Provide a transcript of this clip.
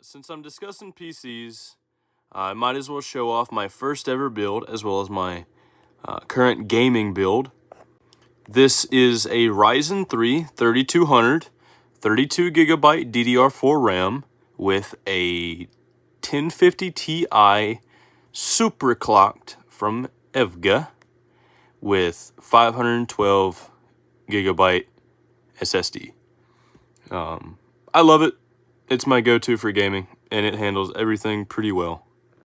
Since I'm discussing PCs, I might as well show off my first ever build as well as my current gaming build. This is a Ryzen 3 3200, 32GB DDR4 RAM with a 1050 Ti super clocked from EVGA with 512GB SSD. I love it. It's my go-to for gaming, and it handles everything pretty well.